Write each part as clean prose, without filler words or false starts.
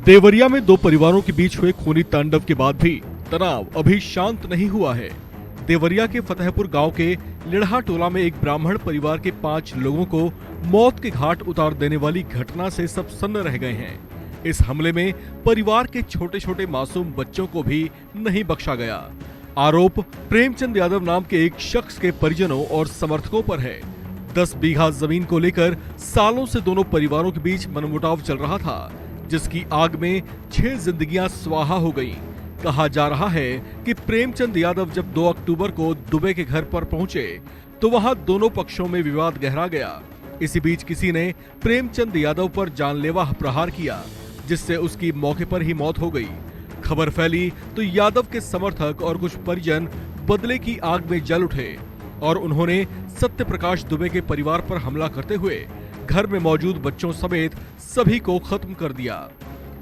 देवरिया में दो परिवारों के बीच हुए खूनी तांडव के बाद भी तनाव अभी शांत नहीं हुआ है। देवरिया के फतेहपुर गांव के लिढ़ा टोला में एक ब्राह्मण परिवार के 5 लोगों को मौत के घाट उतार देने वाली घटना से सब सन्न रह गए हैं। इस हमले में परिवार के छोटे छोटे मासूम बच्चों को भी नहीं बख्शा गया। आरोप प्रेमचंद यादव नाम के एक शख्स के परिजनों और समर्थकों पर है। 10 बीघा जमीन को लेकर सालों से दोनों परिवारों के बीच मनमुटाव चल रहा था, जिसकी आग में 6 जिंदगियां स्वाहा हो गईं। कहा जा रहा है कि प्रेमचंद यादव जब 2 अक्टूबर को दुबे के घर पर पहुंचे तो वहां दोनों पक्षों में विवाद गहरा गया। इसी बीच किसी ने प्रेमचंद यादव पर जानलेवा प्रहार किया, जिससे उसकी मौके पर ही मौत हो गई। खबर फैली तो यादव के समर्थक और कुछ परिजन बदले की आग में जल उठे और उन्होंने सत्य प्रकाश दुबे के परिवार पर हमला करते हुए घर में मौजूद बच्चों समेत सभी को खत्म कर दिया।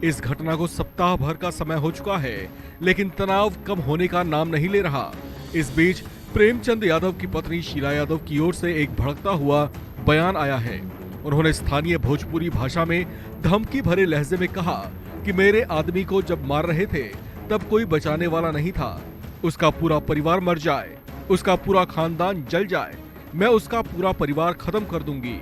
इस घटना को सप्ताह भर का समय हो चुका है, लेकिन तनाव कम होने का नाम नहीं ले रहा। इस बीच प्रेमचंद यादव की पत्नी शीला यादव की ओर से एक भड़कता हुआ बयान आया है। उन्होंने स्थानीय भोजपुरी भाषा में धमकी भरे लहजे में कहा कि मेरे आदमी को जब मार रहे थे तब कोई बचाने वाला नहीं था। उसका पूरा परिवार मर जाए, उसका पूरा खानदान जल जाए, मैं उसका पूरा परिवार खत्म कर दूंगी।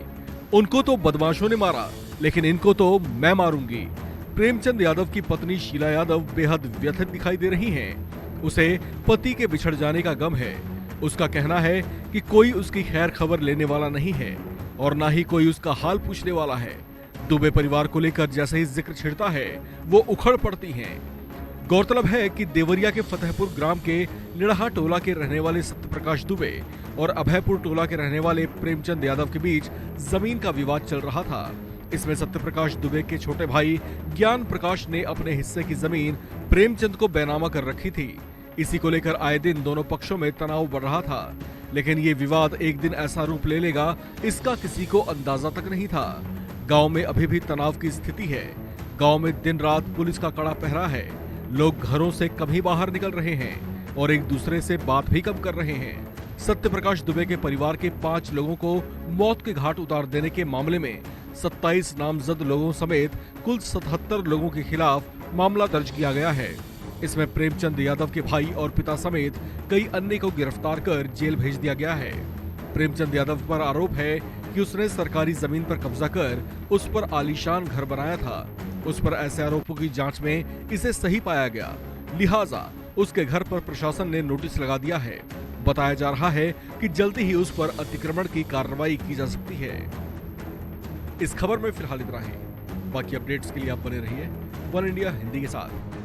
उनको तो बदमाशों ने मारा, लेकिन इनको तो मैं मारूंगी। प्रेमचंद यादव की पत्नी शीला यादव बेहद व्यथित दिखाई दे रही हैं। उसे पति के बिछड़ जाने का गम है। उसका कहना है कि कोई उसकी खैर खबर लेने वाला नहीं है और ना ही कोई उसका हाल पूछने वाला है। दुबे परिवार को लेकर जैसे ही जिक्र छिड़ता है वो उखड़ पड़ती हैं। गौरतलब है कि देवरिया के फतेहपुर ग्राम के लिढ़ा टोला के रहने वाले सत्यप्रकाश दुबे और अभयपुर टोला के रहने वाले प्रेमचंद यादव के बीच जमीन का विवाद चल रहा था। इसमें सत्यप्रकाश दुबे के छोटे भाई ज्ञान प्रकाश ने अपने हिस्से की जमीन प्रेमचंद को बेनामा कर रखी थी। इसी को लेकर आए दिन दोनों पक्षों में तनाव बढ़ रहा था, लेकिन ये विवाद एक दिन ऐसा रूप ले लेगा, इसका किसी को अंदाजा तक नहीं था। गांव में अभी भी तनाव की स्थिति है। गांव में दिन रात पुलिस का कड़ा पहरा है। लोग घरों से कम ही बाहर निकल रहे हैं और एक दूसरे से बात भी कम कर रहे हैं। सत्यप्रकाश दुबे के परिवार के 5 लोगों को मौत के घाट उतार देने के मामले में 27 नामजद लोगों समेत कुल 77 लोगों के खिलाफ मामला दर्ज किया गया है। इसमें प्रेमचंद यादव के भाई और पिता समेत कई अन्य को गिरफ्तार कर जेल भेज दिया गया है। प्रेमचंद यादव पर आरोप है कि उसने सरकारी जमीन पर कब्जा कर उस पर आलीशान घर बनाया था। उस पर ऐसे आरोपों की जांच में इसे सही पाया गया, लिहाजा उसके घर पर प्रशासन ने नोटिस लगा दिया है। बताया जा रहा है कि जल्दी ही उस पर अतिक्रमण की कार्रवाई की जा सकती है। इस खबर में फिलहाल इतना ही। बाकी अपडेट्स के लिए आप बने रहिए वन इंडिया हिंदी के साथ।